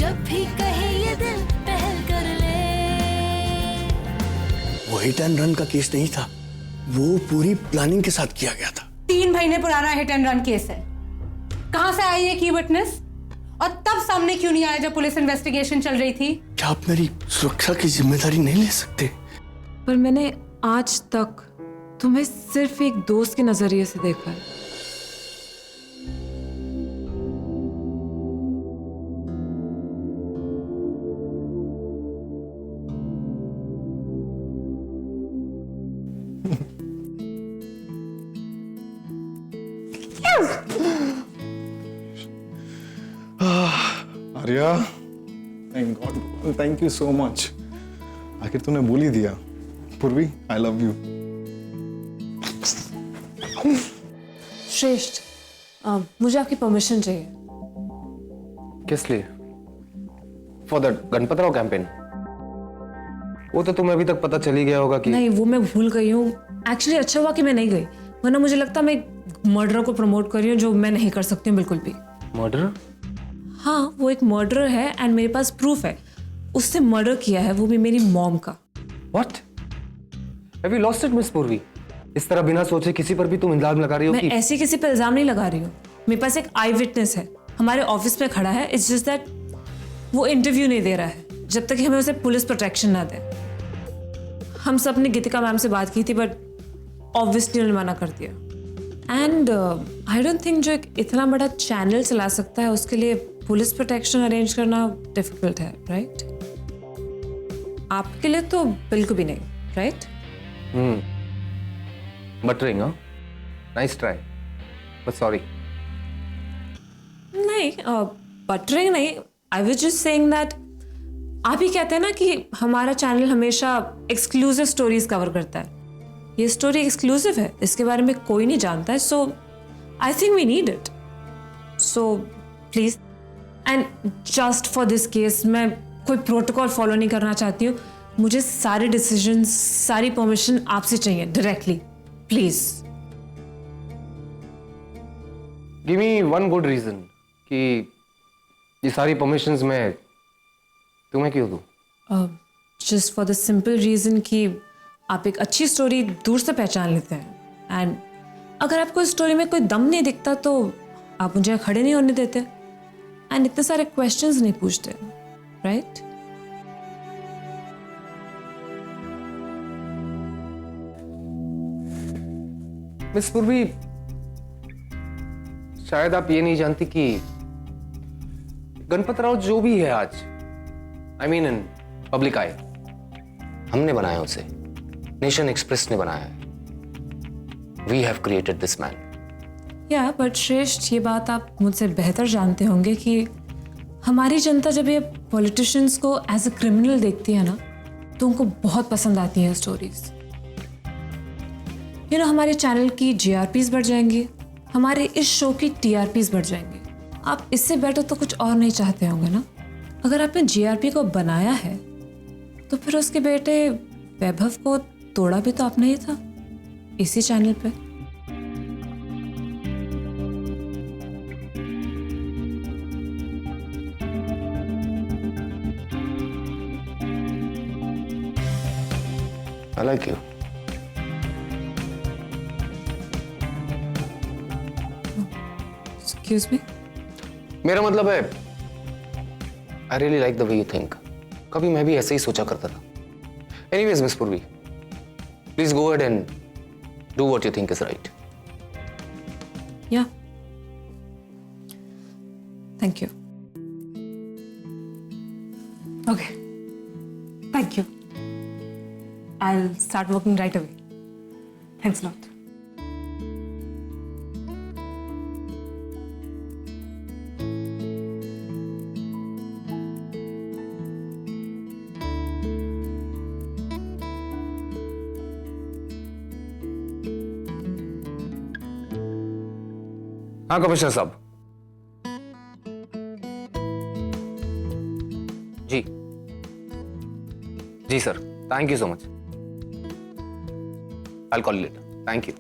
जब भी कहे ये दिल पहल कर ले। वो हिट एंड रन का केस नहीं था, वो पूरी प्लानिंग के साथ किया गया था। 3 महीने पुराना हिट एंड रन केस है। कहां से आई है की विटनेस? और तब सामने क्यों नहीं आया जब पुलिस इन्वेस्टिगेशन चल रही थी? क्या आप मेरी सुरक्षा की जिम्मेदारी नहीं ले सकते? पर मैंने आज तक तुम्हें सिर्फ एक दोस्त के नजरिए से देखा है। Arya, thank God, thank you so much. आखिर तूने बोल ही दिया। पूर्वी, आई लव यू। श्रेष्ठ, मुझे आपकी परमिशन चाहिए। किस लिए? For the Ganpatrao campaign? वो तो तुम्हें अभी तक पता चल ही गया होगा कि नहीं, वो मैं भूल गई हूँ। एक्चुअली अच्छा हुआ कि मैं नहीं गई, वरना मुझे लगता मैं मर्डर को प्रमोट कर रही हूँ, जो मैं नहीं कर सकती हूँ बिल्कुल भी। मर्डर? हाँ, वो एक मर्डर है एंड मेरे पास प्रूफ है। उससे मर्डर किया है, वो भी मेरी मॉम का। What? Have you lost it miss पूर्वी? इस तरह बिना सोचे किसी पर भी तुम इल्जाम लगा रही हो मैं कि ऐसे किसी पे इल्जाम नहीं लगा रही हूँ। मेरे पास एक आई विटनेस है, हमारे ऑफिस में खड़ा है। इट्स जस्ट दैट वो इंटरव्यू नहीं दे रहा है जब तक कि हमें उसे पुलिस प्रोटेक्शन ना दे। हम सब ने गीतिका मैम से बात की थी, बट ऑब्वियसली उन्होंने मना कर दिया। एंड आई डोंट थिंक जो एक इतना बड़ा चैनल चला सकता है उसके लिए पुलिस प्रोटेक्शन अरेंज करना डिफिकल्ट है, राइट? आपके लिए तो बिल्कुल भी नहीं, राइट? बटरिंग, हाँ? Nice try, but sorry. नहीं, बटरिंग नहीं। I was just saying that आप ही कहते हैं ना कि हमारा चैनल हमेशा एक्सक्लूसिव स्टोरीज कवर करता है। ये स्टोरी एक्सक्लूसिव है, इसके बारे में कोई नहीं जानता है, so I think we need it. So please, and just for this case मैं कोई प्रोटोकॉल फॉलो नहीं करना चाहती हूँ। मुझे सारे डिसीजन, सारी परमिशन आपसे चाहिए directly, please. Give me one good reason कि ये सारी परमिशंस मैं तुम्हें क्यों दूं? Just for the simple reason कि आप एक अच्छी स्टोरी दूर से पहचान लेते हैं, एंड अगर आपको इस स्टोरी में कोई दम नहीं दिखता तो आप मुझे खड़े नहीं होने देते एंड इतने सारे क्वेश्चंस नहीं पूछते, राइट? मिस पूर्वी, शायद आप ये नहीं जानती कि गणपतराव जो भी है आज, आई मीन इन पब्लिक आई, हमने बनाया उसे, नेशन एक्सप्रेस ने बनाया है। We have created this man. Yeah but Shreshth, ये बात आप मुझसे बेहतर जानते होंगे कि हमारी जनता जब ये पॉलिटिशियंस को एज अ क्रिमिनल देखती है ना, तो उनको बहुत पसंद आती हैं स्टोरीज। हमारे चैनल की जीआरपीज बढ़ जाएंगी, हमारे इस शो की टीआरपीज बढ़ जाएंगे। आप इससे बेटर तो कुछ और नहीं चाहते होंगे ना? अगर आपने जीआरपी को बनाया है तो फिर उसके बेटे वैभव को तोड़ा भी तो आपने ही था, इसी चैनल पे। I like you. Excuse me? मेरा मतलब है I really like the way you think. कभी मैं भी ऐसे ही सोचा करता था। Anyways, Miss Purvi, please go ahead and do what you think is right. Yeah. Thank you. Okay. Thank you. I'll start working right away. Thanks a lot. हाँ commissioner साहब। जी जी sir, thank you so much. I'll call you later. Thank you.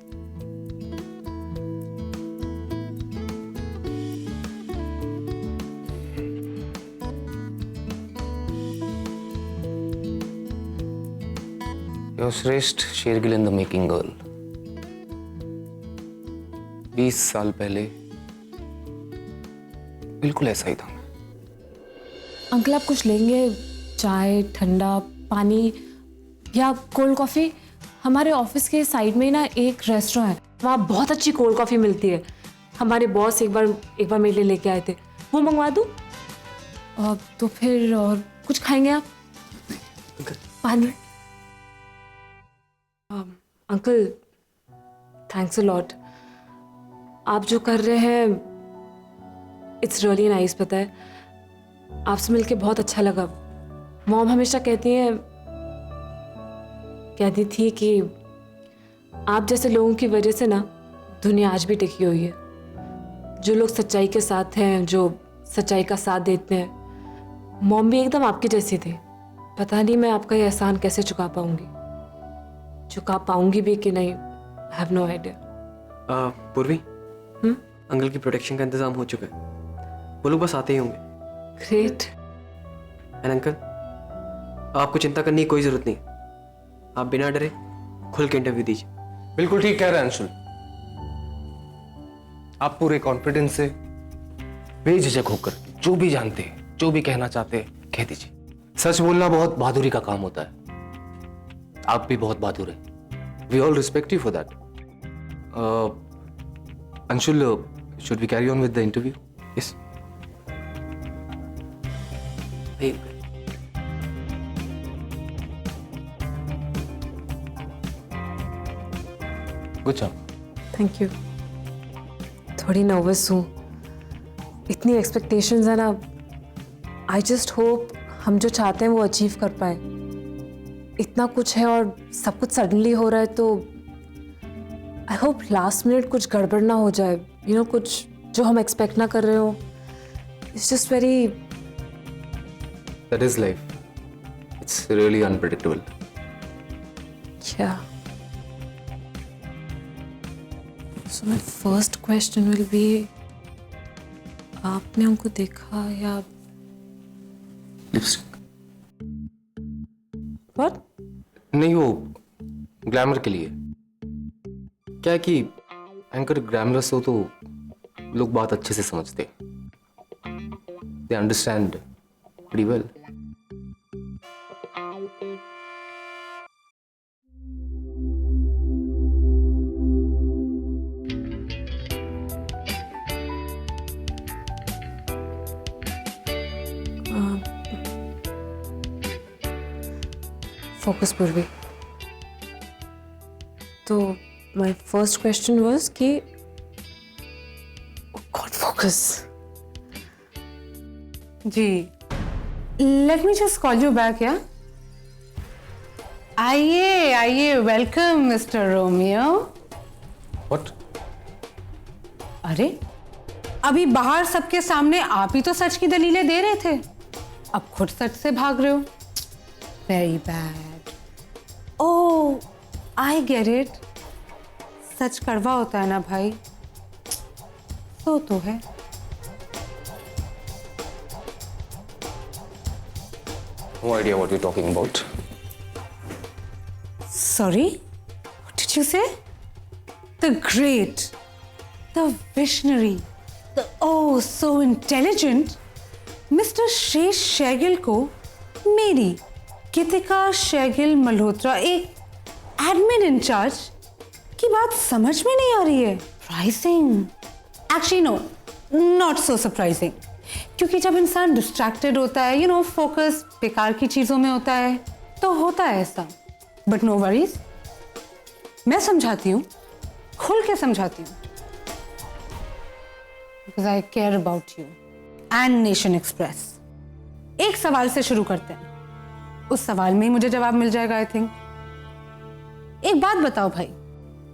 Your Shreshth Shergill in the making girl. 20 साल पहले बिल्कुल ऐसा ही था मैं। अंकल आप कुछ लेंगे? चाय, ठंडा पानी या कोल्ड कॉफ़ी? हमारे ऑफिस के साइड में ना एक रेस्टोरेंट है, वहाँ बहुत अच्छी कोल्ड कॉफ़ी मिलती है। हमारे बॉस एक बार मेरे लिए लेके आए थे, वो मंगवा दूँ? तो फिर और कुछ खाएंगे आप? पानी? Uncle thanks a lot. आप जो कर रहे हैं इट्स रियली नाइस। पता है आपसे मिलके बहुत अच्छा लगा। मॉम हमेशा कहती थी कि आप जैसे लोगों की वजह से ना दुनिया आज भी टिकी हुई है। जो लोग सच्चाई के साथ हैं, जो सच्चाई का साथ देते हैं। मॉम भी एकदम आपके जैसी थी। पता नहीं मैं आपका ये एहसान कैसे चुका पाऊंगी भी कि नहीं, आई हैव नो आइडिया। पूर्वी, अंकल की प्रोटेक्शन का इंतजाम हो चुका है, वो लोग बस आते ही होंगे। ग्रेट। एंड अंकल आपको चिंता करने की कोई जरूरत नहीं है, आप बिना डरे खुल के इंटरव्यू दीजिए। बिल्कुल ठीक कह रहे हैं अंशुल। आप पूरे कॉन्फिडेंस से बेझिझक होकर जो भी जानते हैं, जो भी कहना चाहते हैं कह दीजिए। सच बोलना बहुत बहादुरी का काम होता है। आप भी बहुत बहादुर हैं। We all respect you for that. Anshul, should we carry on with the interview? Yes. Good job. Thank you. थोड़ी नर्वस हूँ, इतनी एक्सपेक्टेशंस है ना। आई जस्ट होप हम जो चाहते हैं वो अचीव कर पाए। इतना कुछ है और सब कुछ सडनली हो रहा है, तो आई होप लास्ट मिनट कुछ गड़बड़ ना हो जाए। कुछ जो हम एक्सपेक्ट ना कर रहे हो। It's just very, that is life. It's really unpredictable. yeah. So my first question will be, आपने उनको देखा या लिपस्टिक? What? नहीं, वो ग्लैमर के लिए। क्या है कि एंकर ग्लैमरस हो तो लोग बात अच्छे से समझते, they understand pretty well. Focus Purvi. तो माय फर्स्ट क्वेश्चन वाज कि गॉड फोकस। जी, let me just call you back. Yeah आइए, वेलकम मिस्टर रोमियो। व्हाट? अरे अभी बाहर सबके सामने आप ही तो सच की दलीलें दे रहे थे, अब खुद सच से भाग रहे हो। Very bad. Oh, I get it. सच कड़वा होता है ना भाई, तो है। No idea what you're talking about. Sorry? What did you say? The great, the visionary, the oh so intelligent Mr. शेष शैगिल को मेरी गीतिका शैगिल मल्होत्रा, एक एडमिन इंचार्ज, की बात समझ में नहीं आ रही है। Surprising. Actually no, not so surprising, क्योंकि जब इंसान डिस्ट्रैक्टेड होता है, फोकस बेकार की चीजों में होता है, तो होता है ऐसा। बट नो वरीज, मैं समझाती हूँ, खुल के समझाती हूँ, because I care about you and nation express. एक सवाल से शुरू करते हैं, उस सवाल में ही मुझे जवाब मिल जाएगा आई थिंक। एक बात बताओ भाई,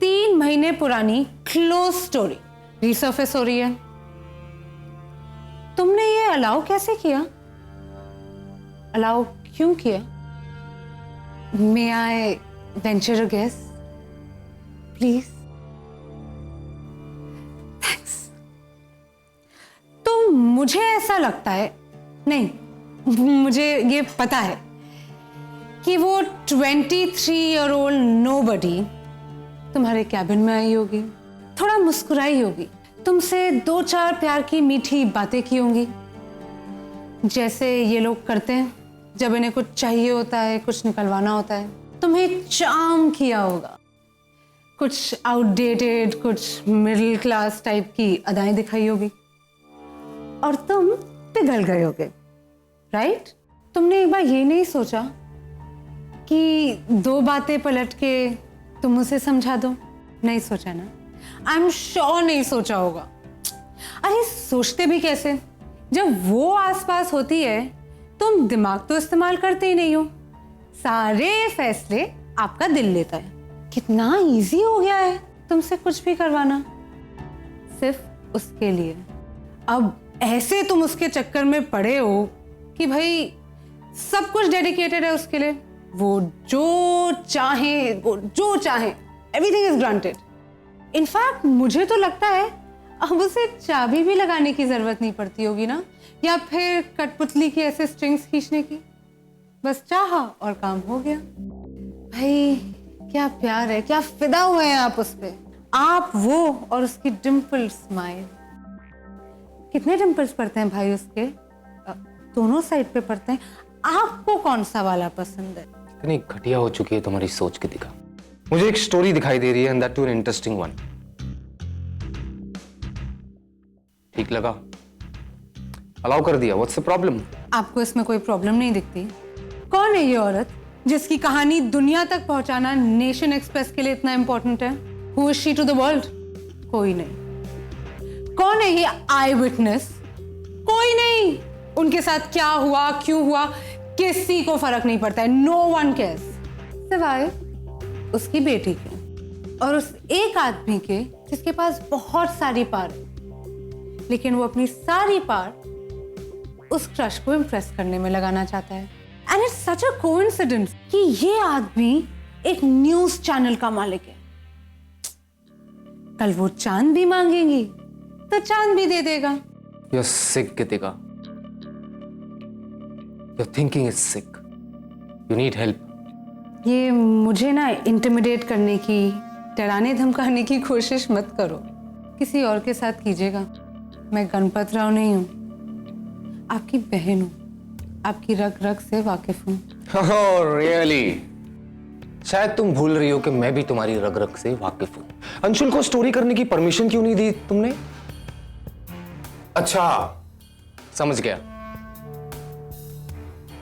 3 महीने पुरानी क्लोज स्टोरी रिसर्फेस हो रही है, तुमने ये अलाउ कैसे किया? अलाउ क्यों किया? May I venture a guess please? Thanks. तो मुझे ऐसा लगता है, नहीं मुझे ये पता है कि वो 23-year-old nobody तुम्हारे कैबिन में आई होगी, थोड़ा मुस्कुराई होगी, तुमसे 2-4 प्यार की मीठी बातें की होंगी, जैसे ये लोग करते हैं जब इन्हें कुछ चाहिए होता है, कुछ निकलवाना होता है। तुम्हें चार्म किया होगा, कुछ आउटडेटेड, कुछ मिडिल क्लास टाइप की अदाएं दिखाई होगी और तुम पिघल गए होगे, राइट? तुमने एक बार ये नहीं सोचा कि 2 बातें पलट के तुम उसे समझा दो? नहीं सोचा ना? आई एम श्योर नहीं सोचा होगा। अरे सोचते भी कैसे, जब वो आसपास होती है तुम दिमाग तो इस्तेमाल करते ही नहीं हो, सारे फैसले आपका दिल लेता है। कितना इजी हो गया है तुमसे कुछ भी करवाना, सिर्फ उसके लिए। अब ऐसे तुम उसके चक्कर में पड़े हो कि भाई सब कुछ डेडिकेटेड है उसके लिए, वो जो चाहे एवरीथिंग इज ग्रांटेड। इनफैक्ट मुझे तो लगता है अब उसे चाबी भी लगाने की जरूरत नहीं पड़ती होगी ना, या फिर कठपुतली की ऐसे स्ट्रिंग्स खींचने की। बस चाहा और काम हो गया। भाई क्या प्यार है, क्या फिदा हुए हैं आप उस पे, आप वो और उसकी डिम्पल स्माइल। कितने डिम्पल्स पड़ते हैं भाई उसके? दोनों साइड पे पड़ते हैं। आपको कौन सा वाला पसंद है? इतनी घटिया हो चुकी है तुम्हारी सोच कृतिका। मुझे एक स्टोरी दिखाई दे रही है, and that too an interesting one. ठीक लगा, अलाउ कर दिया। What's the problem? आपको इसमें कोई प्रॉब्लम नहीं दिखती? कौन है ये औरत जिसकी कहानी दुनिया तक पहुंचाना नेशन एक्सप्रेस के लिए इतना इंपॉर्टेंट है? Who is she to the world? कोई नहीं। कौन है ये आई विटनेस? कोई नहीं। उनके साथ क्या हुआ, क्यों हुआ, किसी को फर्क नहीं पड़ता है। नो वन केयर्स, सिवाय उसकी बेटी के और उस एक आदमी के जिसके पास बहुत सारी पार है, लेकिन वो अपनी सारी पार उस क्रश को इम्प्रेस करने में लगाना चाहता है। And it's such a coincidence कि ये आदमी एक न्यूज चैनल का मालिक है। कल वो चांद भी मांगेंगी तो चांद भी दे देगा। You're sick, Kritika. Your thinking is sick. You need help. ये मुझे ना इंटिमिडेट करने की, डराने धमकाने की कोशिश मत करो। किसी और के साथ कीजिएगा। मैं गणपत राव नहीं हूँ, आपकी बहन हूँ, आपकी रग रग से वाकिफ हूँ। Oh, really? शायद तुम भूल रही हो कि मैं भी तुम्हारी रग रग से वाकिफ हूँ। अंशुल को स्टोरी करने की परमिशन क्यों नहीं दी तुमने? अच्छा, समझ गया।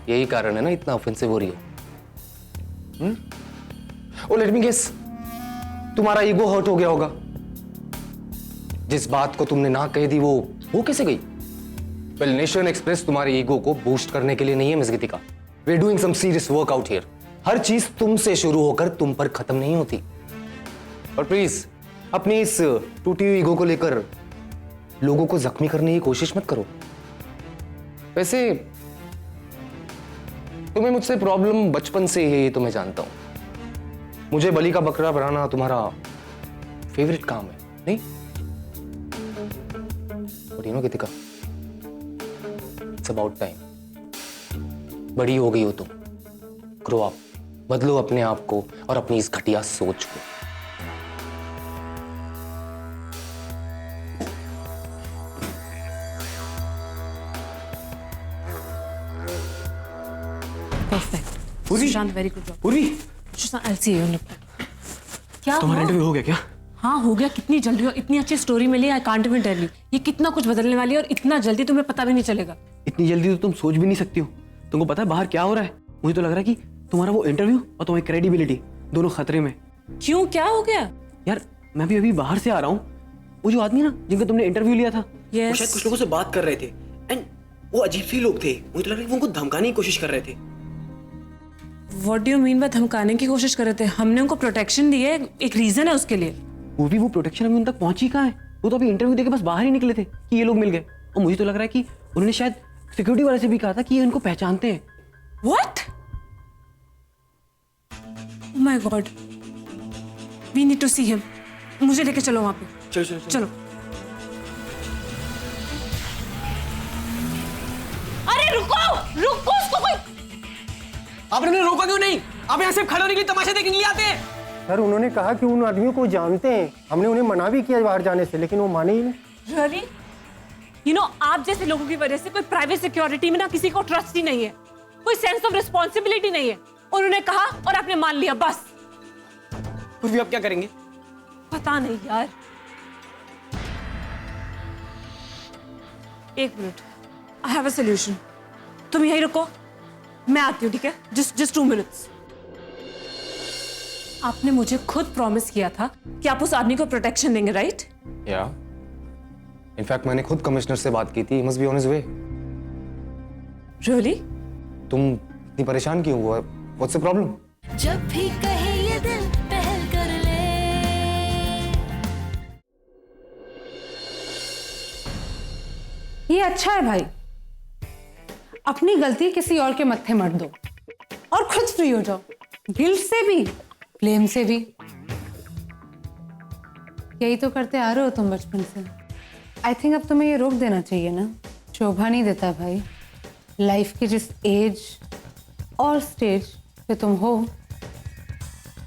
यही कारण है ना इतना ऑफेंसिव हो रही हो। ओ लेट मी गेस, तुम्हारा ईगो हर्ट हो गया होगा। जिस बात को तुमने ना कह दी वो कैसे गई? वेल, नेशन एक्सप्रेस तुम्हारे ईगो को बूस्ट करने के लिए नहीं है miss Geetika. We are doing some serious work out here. हर चीज तुमसे शुरू होकर तुम पर खत्म नहीं होती। और प्लीज अपनी इस टूटी हुई ईगो को लेकर लोगों को जख्मी करने की कोशिश मत करो। वैसे तुम्हें मुझसे प्रॉब्लम बचपन से ही है, ये तो मैं जानता हूं। मुझे बलि का बकरा बनाना तुम्हारा फेवरेट काम है, नहीं? But you know Geetika, it's about time. बड़ी हो गई हो तुम, ग्रो अप, बदलो अपने आप को और अपनी इस घटिया सोच को। Perfect. पूर्वी? Sushant, very good job. पूर्वी, Sushant, I'll see you in a bit. क्या तुम्हारा हुआ? इंटरव्यू हो गया क्या? हाँ हो गया। कितनी जल्दी, और इतनी अच्छी स्टोरी मिली। I can't even tell you. ये कितना कुछ बदलने वाली है और इतना जल्दी तुम्हें पता भी नहीं चलेगा। इतनी जल्दी तो तुम सोच भी नहीं सकती हो। तुमको पता है बाहर क्या हो रहा है? मुझे तो लग रहा है कि तुम्हारा वो इंटरव्यू और तुम्हारी क्रेडिबिलिटी दोनों खतरे में। क्यों, क्या हो गया? यार मैं भी अभी बाहर से आ रहा हूँ। वो जो आदमी ना जिनका तुमने इंटरव्यू लिया था, Yes. वो शायद कुछ लोगों से बात कर रहे थे एंड वो अजीब सी लोग थे। मुझे तो लग रहा है कि वो उनको धमकाने की कोशिश कर रहे थे। What do you mean by धमकाने की कोशिश कर रहे थे? हमने उनको प्रोटेक्शन दी है, एक रीजन है उसके लिए। वो प्रोटेक्शन अभी उन तक पहुंची कहाँ है? वो तो अभी इंटरव्यू देके बस बाहर ही निकले थे कि ये लोग मिल गए। और मुझे तो लग रहा है कि उन्होंने शायद सिक्योरिटी वाले से भी कहा था कि ये इनको पहचानते हैं। What? Oh my God. We need to see him. मुझे लेके चलो वहां पे। चलो चलो। अरे रुको, रुको, उसको कोई। आपने उन्हें रोका क्यों नहीं? आप यहाँ सिर्फ खड़े होने के लिए, तमाशा देखने के लिए आते हैं? सर उन्होंने कहा कि उन आदमियों को जानते हैं, हमने उन्हें मना भी किया बाहर जाने से, लेकिन वो माने ही नहीं। रियली? यू नो, आप जैसे लोगों की वजह से कोई प्राइवेट सिक्योरिटी में ना किसी को ट्रस्ट ही नहीं है, कोई सेंस ऑफ रिस्पॉन्सिबिलिटी नहीं है। उन्होंने कहा और आपने मान लिया, बस। पूर्वी आप क्या करेंगे? पता नहीं यार। एक minute, I have a solution. तुम यहीं रुको, मैं आती हूँ, ठीक है? Just 2 minutes. आपने मुझे खुद प्रॉमिस किया था कि आप उस आदमी को प्रोटेक्शन देंगे, राइट? या इनफैक्ट मैंने खुद कमिश्नर से बात की थी, he must be on his way. Really? तुम इतनी परेशान क्यों हुआ? What's the problem? जब भी कहे ये दिल पहल कर ले। ये अच्छा है भाई, अपनी गलती किसी और के मत्थे मत दो और खुद फ्री हो जाओ, गिल्ट से भी, ब्लेम से भी। यही तो करते आ रहे हो तुम बचपन से। आई थिंक अब तुम्हें ये रोक देना चाहिए ना, शोभा नहीं देता भाई। लाइफ की जिस एज और स्टेज पे तुम हो,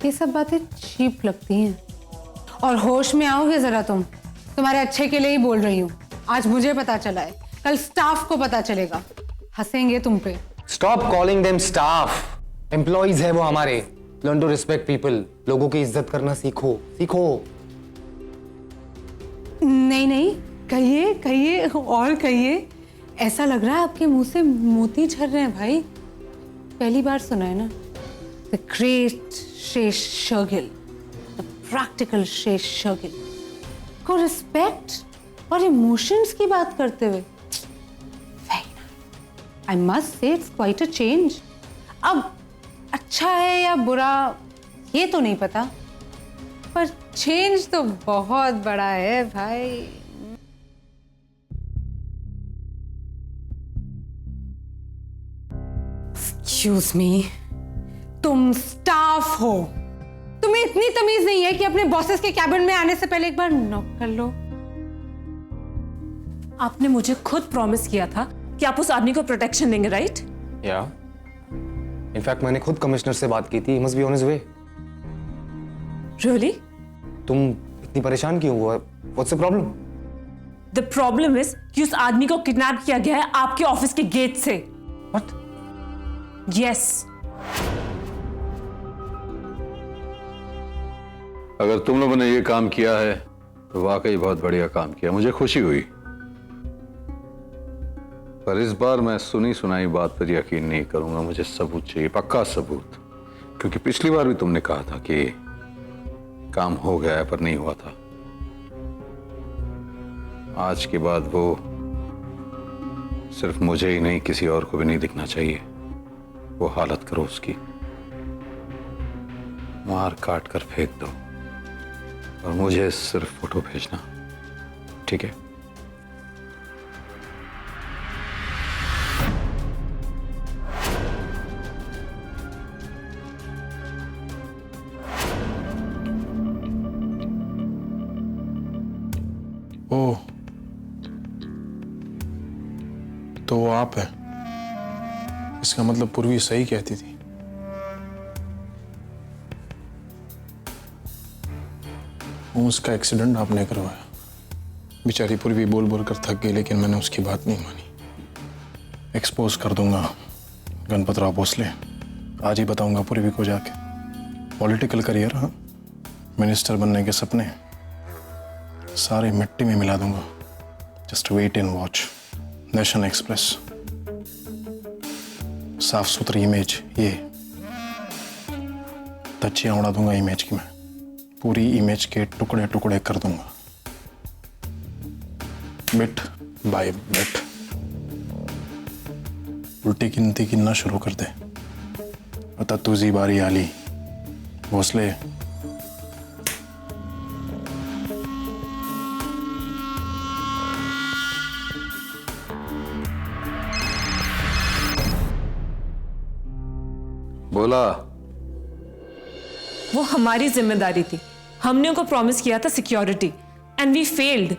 ये सब बातें चीप लगती हैं। और होश में आओगे जरा तुम, तुम्हारे अच्छे के लिए ही बोल रही हूँ। आज मुझे पता चला है, कल स्टाफ को पता चलेगा, हंसेंगे तुम पे। Stop calling them staff, employees है वो हमारे। लर्न टू रिस्पेक्ट पीपल, लोगों की इज्जत करना सीखो, सीखो। नहीं नहीं, कहिए कहिए और कहिए। ऐसा लग रहा है आपके मुंह से मोती झर रहे हैं भाई। पहली बार सुना है ना, द ग्रेट शेष शर्गिल, द प्रैक्टिकल शेष शर्गिल को रिस्पेक्ट और इमोशंस की बात करते हुए। I must say it's quite a change. अब अच्छा है या बुरा ये तो नहीं पता, पर चेंज तो बहुत बड़ा है भाई। एक्सक्यूज मी, तुम स्टाफ हो, तुम्हें इतनी तमीज नहीं है कि अपने बॉसेस के कैबिन में आने से पहले एक बार नॉक कर लो? आपने मुझे खुद प्रॉमिस किया था कि आप उस आदमी को प्रोटेक्शन देंगे, राइट? या इनफैक्ट मैंने खुद कमिश्नर से बात की थी, he must be on his way. Really? तुम इतनी परेशान क्यों हुआ? What's the problem? The problem is कि उस आदमी को किडनैप किया गया है आपके ऑफिस के गेट से। व्हाट? यस। अगर तुम लोगों ने ये काम किया है तो वाकई बहुत बढ़िया काम किया, मुझे खुशी हुई। पर इस बार मैं सुनी सुनाई बात पर यकीन नहीं करूंगा, मुझे सबूत चाहिए, पक्का सबूत। क्योंकि पिछली बार भी तुमने कहा था कि काम हो गया है पर नहीं हुआ था। आज के बाद वो सिर्फ मुझे ही नहीं, किसी और को भी नहीं दिखना चाहिए। वो हालत करो उसकी, मार काट कर फेंक दो, और मुझे सिर्फ फोटो भेजना, ठीक है? ओह, तो वो आप है। इसका मतलब पूर्वी सही कहती थी। उसका एक्सीडेंट आपने करवाया। बेचारी पूर्वी बोल बोल कर थक गई, लेकिन मैंने उसकी बात नहीं मानी। एक्सपोज कर दूंगा गणपतराव भोसले, आज ही बताऊंगा पूर्वी को जाके। पॉलिटिकल करियर, हाँ, मिनिस्टर बनने के सपने सारे मिट्टी में मिला दूंगा। Just wait and watch. Nation express, साफ सुथरी इमेज, ये धज्जियां उड़ा दूंगा इमेज की। मैं पूरी इमेज के टुकड़े टुकड़े कर दूंगा, बिट बाय बिट। उल्टी गिनती गिनना शुरू कर दे। आता तुझी बारी आली भोसले। बोला। वो हमारी जिम्मेदारी थी, हमने उनको प्रॉमिस किया था सिक्योरिटी, एंड वी फेल्ड।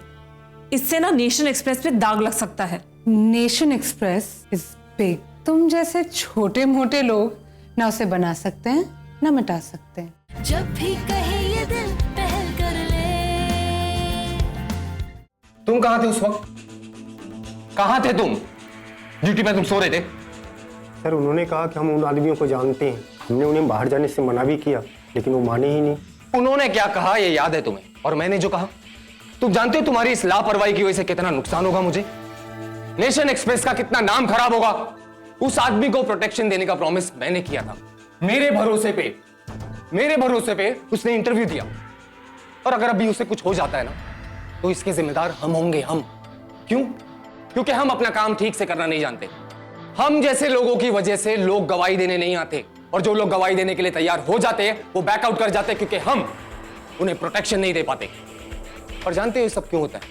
इससे ना नेशन एक्सप्रेस पे दाग लग सकता है। Nation express is big. तुम जैसे छोटे मोटे लोग ना उसे बना सकते हैं ना मिटा सकते हैं। जब भी कहे ये दिल पहल कर ले। तुम कहां थे उस वक्त? कहां थे तुम? ड्यूटी पे तुम सो रहे थे? सर उन्होंने कहा कि हम उन आदमियों को जानते हैं, हमने उन्हें बाहर जाने से मना भी किया लेकिन वो माने ही नहीं। उन्होंने क्या कहा ये याद है तुम्हें? और मैंने जो कहा? तुम जानते हो तुम्हारी इस लापरवाही की वजह से कितना नुकसान होगा मुझे? नेशन एक्सप्रेस का कितना नाम खराब होगा? उस आदमी को प्रोटेक्शन देने का प्रॉमिस मैंने किया था। मेरे भरोसे पे उसने इंटरव्यू दिया। और अगर अभी उसे कुछ हो जाता है ना तो इसके जिम्मेदार हम होंगे। हम क्यों? क्योंकि हम अपना काम ठीक से करना नहीं जानते। हम जैसे लोगों की वजह से लोग गवाही देने नहीं आते, और जो लोग गवाही देने के लिए तैयार हो जाते हैं वो बैकआउट कर जाते हैं क्योंकि हम उन्हें प्रोटेक्शन नहीं दे पाते। और जानते हो ये सब क्यों होता है?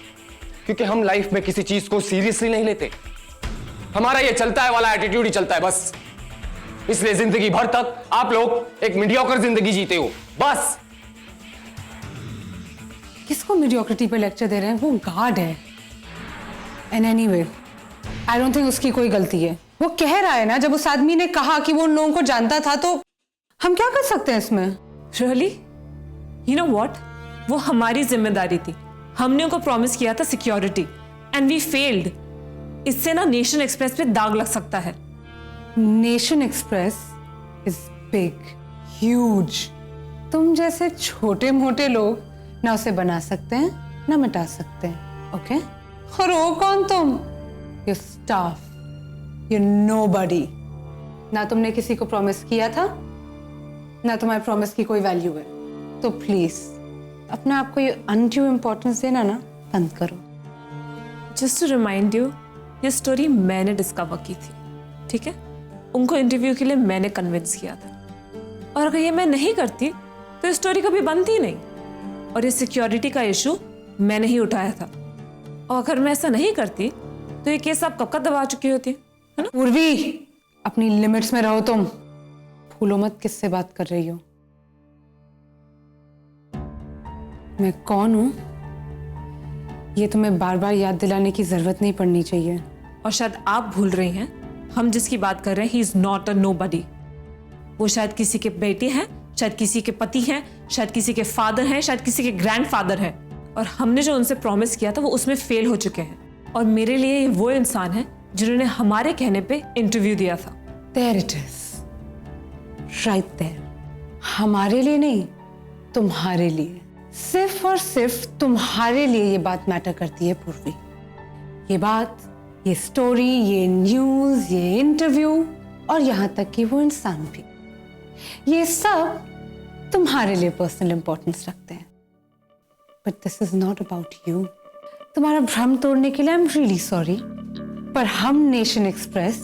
क्योंकि हम लाइफ में किसी चीज को सीरियसली नहीं लेते। हमारा ये चलता है वाला एटीट्यूड ही चलता है बस। इसलिए जिंदगी भर तक आप लोग एक मीडियोकर जिंदगी जीते हो बस। किसको मीडियोक्रिटी पे लेक्चर दे रहे हैं? वो गार्ड है। And anyway I don't think उसकी कोई गलती है। वो कह रहा है ना, जब उस आदमी ने कहा कि वो उन लोगों को जानता था, तो हम क्या कर सकते हैं इसमें? रियली? यू नो व्हाट, वो हमारी जिम्मेदारी थी। हमने उनको प्रॉमिस किया था सिक्योरिटी एंड वी फेल्ड। इससे ना नेशन एक्सप्रेस पे दाग लग सकता है। Nation express is big, huge. तुम जैसे छोटे मोटे लोग ना उसे बना सकते हैं ना मिटा सकते हैं, ओके? और वो कौन तुम? Your staff, your nobody. ना तुमने किसी को प्रॉमिस किया था ना तुम्हारे प्रॉमिस की कोई वैल्यू है। तो प्लीज अपने आप को ये अनड्यू इंपॉर्टेंस देना ना बंद करो। जस्ट टू रिमाइंड यू, ये स्टोरी मैंने डिस्कवर की थी, ठीक है? उनको इंटरव्यू के लिए मैंने कन्विंस किया था, और अगर ये मैं नहीं करती तो ये स्टोरी कभी बनती ही नहीं। और ये सिक्योरिटी का इशू मैंने ही उठाया था, और अगर मैं ऐसा नहीं करती तो ये केस आप कब का दबा चुकी होती, है ना? उर्वी, अपनी लिमिट्स में रहो तुम। भूलो मत किससे बात कर रही हो। मैं कौन हूं ये तुम्हें बार बार याद दिलाने की जरूरत नहीं पड़नी चाहिए। और शायद आप भूल रही हैं, हम जिसकी बात कर रहे हैं, he is not a nobody. वो शायद किसी के बेटे हैं, शायद किसी के पति हैं, शायद किसी के फादर हैं, शायद किसी के ग्रैंडफादर हैं। और हमने जो उनसे प्रॉमिस किया था वो उसमें फेल हो चुके हैं। और मेरे लिए ये वो इंसान है जिन्होंने हमारे कहने पे इंटरव्यू दिया था। There it is, right there। हमारे लिए नहीं, तुम्हारे लिए, सिर्फ और सिर्फ तुम्हारे लिए ये बात मैटर करती है पूर्वी। ये बात, ये स्टोरी, ये न्यूज, ये इंटरव्यू, और यहां तक कि वो इंसान भी, ये सब तुम्हारे लिए पर्सनल इंपॉर्टेंस रखते हैं। But this is not about you. तुम्हारा भ्रम तोड़ने के लिए आई एम रियली सॉरी, पर हम नेशन एक्सप्रेस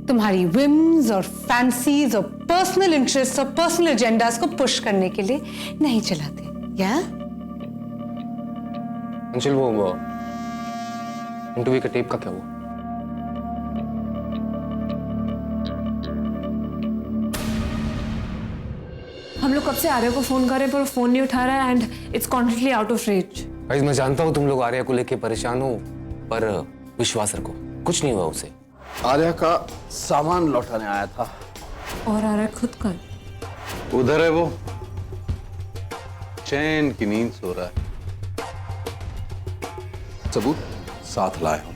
तुम्हारी विम्स और फैंसीज और पर्सनल इंटरेस्ट और पर्सनल एजेंडास को पुश करने के लिए नहीं चलाते। या अंशुल, वो इंटरव्यू का टेप का क्या हुआ? हम लोग कब से आर्या को फोन कर रहे हैं पर वो फोन नहीं उठा रहा है and it's constantly out of range. Guys, मैं जानता हूँ तुम लोग आर्या को लेके परेशान हो, पर विश्वास रखो, कुछ नहीं हुआ उसे। आर्या का सामान लौटाने आया था। और आर्या खुद कर उधर है वो, चैन की नींद सो रहा है। सबूत साथ लाए हूं।